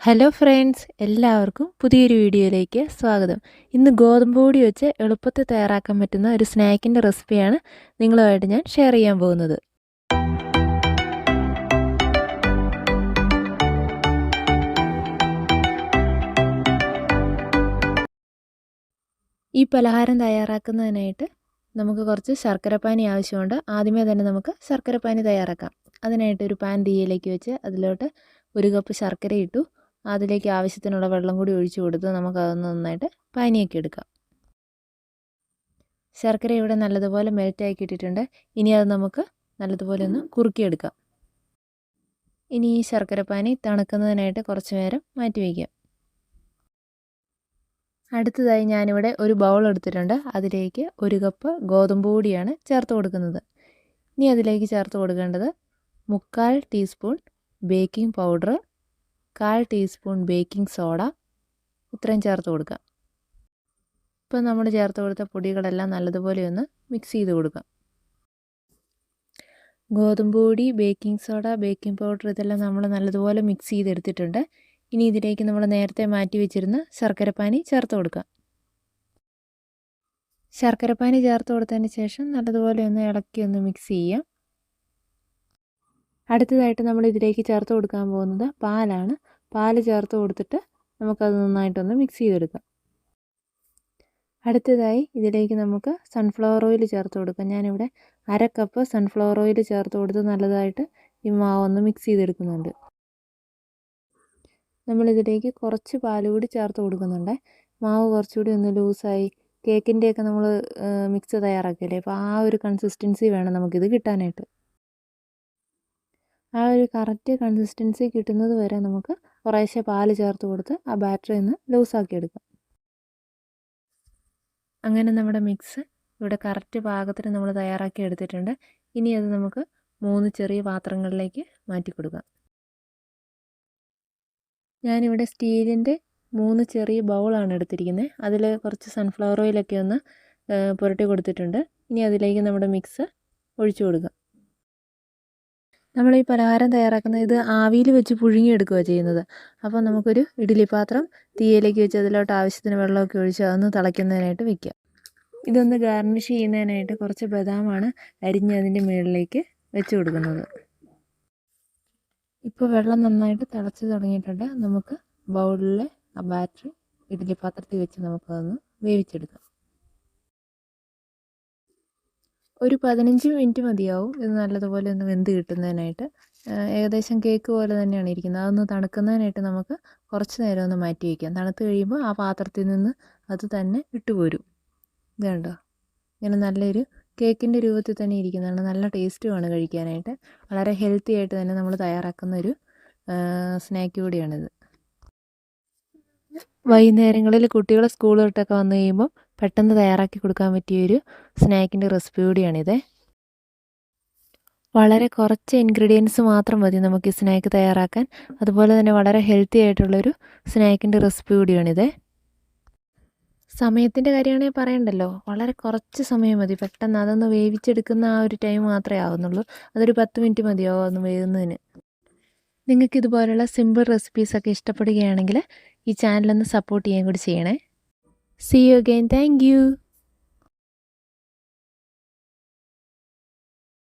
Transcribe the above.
Hello friends, എല്ലാവർക്കും പുതിയൊരു വീഡിയോയിലേക്ക് സ്വാഗതം. ഇന്ന് ഗോതമ്പ് പൊടി വെച്ച് എളുപ്പത്തിൽ തയ്യാറാക്കാൻ പറ്റുന്ന ഒരു സ്നാക്കിൻ്റെ റെസിപ്പിയാണ് നിങ്ങളുമായിട്ട് ഞാൻ ഷെയർ ചെയ്യാൻ പോകുന്നത്. ഈ പലഹാരം തയ്യാറാക്കുന്നതിനായിട്ട് നമുക്ക് കുറച്ച് ശർക്കരപ്പാനി ആവശ്യമുണ്ട്. ആദ്യമേ തന്നെ നമുക്ക് ശർക്കരപ്പാനി തയ്യാറാക്കാം. അതിനായിട്ട് ഒരു പാൻ തീയിലേക്ക് വെച്ച് അതിലോട്ട് 1 കപ്പ് ശർക്കര ഇട്ടു. അതിലേക്ക് ആവശ്യത്തിനുള്ള വെള്ളം കൂടി ഒഴിച്ചു കൊടുത്ത് നമുക്കതൊന്ന് നന്നായിട്ട് പാനിയാക്കി എടുക്കാം. ശർക്കര ഇവിടെ നല്ലതുപോലെ മെൽറ്റാക്കി ഇട്ടിട്ടുണ്ട്. ഇനി അത് നമുക്ക് നല്ലതുപോലെ ഒന്ന് കുറുക്കിയെടുക്കാം. ഇനി ഈ ശർക്കരപ്പാനി തണുക്കുന്നതിനായിട്ട് കുറച്ച് നേരം മാറ്റി വയ്ക്കാം. അടുത്തതായി ഞാനിവിടെ ഒരു ബൗൾ എടുത്തിട്ടുണ്ട്. അതിലേക്ക് 1 കപ്പ് ഗോതമ്പ് പൊടിയാണ് ചേർത്ത് കൊടുക്കുന്നത്. ഇനി അതിലേക്ക് ചേർത്ത് കൊടുക്കേണ്ടത് 3/4 teaspoon baking powder, 1/4 teaspoon baking soda, ഇത്രയും ചേർത്ത് കൊടുക്കാം. ഇപ്പോൾ നമ്മൾ ചേർത്ത് കൊടുത്ത പൊടികളെല്ലാം നല്ലതുപോലെ ഒന്ന് മിക്സ് ചെയ്ത് കൊടുക്കാം. ഗോതമ്പ് പൊടി, ബേക്കിംഗ് സോഡ, ബേക്കിംഗ് പൗഡർ ഇതെല്ലാം നമ്മൾ നല്ലതുപോലെ മിക്സ് ചെയ്തെടുത്തിട്ടുണ്ട്. ഇനി ഇതിലേക്ക് നമ്മൾ നേരത്തെ മാറ്റി വെച്ചിരുന്ന ശർക്കരപ്പാനി ചേർത്ത് കൊടുക്കാം. ശർക്കരപ്പാനി ചേർത്ത് കൊടുത്തതിന് ശേഷം നല്ലതുപോലെ ഒന്ന് ഇളക്കി ഒന്ന് മിക്സ് ചെയ്യാം. അടുത്തതായിട്ട് നമ്മൾ ഇതിലേക്ക് ചേർത്ത് കൊടുക്കാൻ പോകുന്നത് പാലാണ്. പാൽ ചേർത്ത് കൊടുത്തിട്ട് നമുക്കത് നന്നായിട്ടൊന്ന് മിക്സ് ചെയ്തെടുക്കാം. അടുത്തതായി ഇതിലേക്ക് നമുക്ക് സൺഫ്ലവർ ഓയിൽ ചേർത്ത് കൊടുക്കാം. ഞാനിവിടെ 1/2 കപ്പ് സൺഫ്ലവർ ഓയിൽ ചേർത്ത് കൊടുത്ത് നല്ലതായിട്ട് ഈ മാവൊന്ന് മിക്സ് ചെയ്തെടുക്കുന്നുണ്ട്. നമ്മളിതിലേക്ക് കുറച്ച് പാൽ കൂടി ചേർത്ത് കൊടുക്കുന്നുണ്ട്. മാവ് കുറച്ചുകൂടി ഒന്ന് ലൂസായി കേക്കിൻ്റെയൊക്കെ നമ്മൾ മിക്സ് തയ്യാറാക്കില്ലേ, അപ്പോൾ ആ ഒരു കൺസിസ്റ്റൻസി വേണം നമുക്കിത് കിട്ടാനായിട്ട്. ആ ഒരു കറക്റ്റ് കൺസിസ്റ്റൻസി കിട്ടുന്നത് വരെ നമുക്ക് കുറേശ്ശെ പാൽ ചേർത്ത് കൊടുത്ത് ആ ബാറ്ററി ഒന്ന് ലൂസാക്കി എടുക്കാം. അങ്ങനെ നമ്മുടെ മിക്സ് ഇവിടെ കറക്റ്റ് പാകത്തിന് നമ്മൾ തയ്യാറാക്കി എടുത്തിട്ടുണ്ട്. ഇനി അത് നമുക്ക് 3 ചെറിയ പാത്രങ്ങളിലേക്ക് മാറ്റി കൊടുക്കാം. ഞാനിവിടെ സ്റ്റീലിൻ്റെ 3 ചെറിയ ബൗളാണ് എടുത്തിരിക്കുന്നത്. അതിൽ കുറച്ച് സൺഫ്ലവർ ഓയിലൊക്കെ ഒന്ന് പുരട്ടി കൊടുത്തിട്ടുണ്ട്. ഇനി അതിലേക്ക് നമ്മുടെ മിക്സ് ഒഴിച്ചു കൊടുക്കാം. നമ്മൾ ഈ പലഹാരം തയ്യാറാക്കുന്നത് ഇത് ആവിയിൽ വെച്ച് പുഴുങ്ങിയെടുക്കുകയാണ് ചെയ്യുന്നത്. അപ്പോൾ നമുക്കൊരു ഇഡ്ഡലി പാത്രം തീയിലേക്ക് വെച്ച് അതിലോട്ട് ആവശ്യത്തിന് വെള്ളമൊക്കെ ഒഴിച്ച് അതൊന്ന് തിളയ്ക്കുന്നതിനായിട്ട് വെക്കാം. ഇതൊന്ന് ഗാർണിഷ് ചെയ്യുന്നതിനായിട്ട് കുറച്ച് ബദാമാണ് അരിഞ്ഞ് അതിൻ്റെ മുകളിലേക്ക് വെച്ച് കൊടുക്കുന്നത്. ഇപ്പോൾ വെള്ളം നന്നായിട്ട് തിളച്ച് തുടങ്ങിയിട്ടുണ്ട്. നമുക്ക് ബൗളിലെ ആ ബാറ്ററി ഇഡ്ഡലി പാത്രത്തിൽ വെച്ച് നമുക്കതൊന്ന് വേവിച്ചെടുക്കാം. ഒരു 15 മിനിറ്റ് മതിയാവും ഇത് നല്ലതുപോലെ ഒന്ന് വെന്ത് കിട്ടുന്നതിനായിട്ട്. ഏകദേശം കേക്ക് പോലെ തന്നെയാണ് ഇരിക്കുന്നത്. അതൊന്ന് തണുക്കുന്നതിനായിട്ട് നമുക്ക് കുറച്ച് നേരം ഒന്ന് മാറ്റി വയ്ക്കാം. തണുത്ത് കഴിയുമ്പോൾ ആ പാത്രത്തിൽ നിന്ന് അത് തന്നെ ഇട്ടുപോരും. ഇത് കണ്ടോ, ഇങ്ങനെ നല്ലൊരു കേക്കിൻ്റെ രൂപത്തിൽ തന്നെ ഇരിക്കുന്നതാണ്. നല്ല ടേസ്റ്റുമാണ് കഴിക്കാനായിട്ട്. വളരെ ഹെൽത്തി ആയിട്ട് തന്നെ നമ്മൾ തയ്യാറാക്കുന്ന ഒരു സ്നാക്ക് കൂടിയാണിത്. വൈകുന്നേരങ്ങളിൽ കുട്ടികൾ സ്കൂൾ വിട്ടൊക്കെ വന്നു കഴിയുമ്പോൾ പെട്ടെന്ന് തയ്യാറാക്കി കൊടുക്കാൻ പറ്റിയൊരു സ്നാക്കിൻ്റെ റെസിപ്പി കൂടിയാണിത്. വളരെ കുറച്ച് ഇൻഗ്രീഡിയൻസ് മാത്രം മതി നമുക്ക് ഈ സ്നാക്ക് തയ്യാറാക്കാൻ. അതുപോലെ തന്നെ വളരെ ഹെൽത്തി ആയിട്ടുള്ളൊരു സ്നാക്കിൻ്റെ റെസിപ്പി കൂടിയാണിത്. സമയത്തിൻ്റെ കാര്യമാണെങ്കിൽ പറയണ്ടല്ലോ, വളരെ കുറച്ച് സമയം മതി. പെട്ടെന്ന് അതൊന്ന് വേവിച്ചെടുക്കുന്ന ആ ഒരു ടൈം മാത്രമേ ആവുന്നുള്ളൂ. അതൊരു 10 മിനിറ്റ് മതിയാവും അതൊന്ന് വേവുന്നതിന്. നിങ്ങൾക്ക് ഇതുപോലുള്ള സിമ്പിൾ റെസിപ്പീസൊക്കെ ഇഷ്ടപ്പെടുകയാണെങ്കിൽ ഈ ചാനലൊന്ന് സപ്പോർട്ട് ചെയ്യാൻ കൂടി ചെയ്യണേ. See you again. Thank you.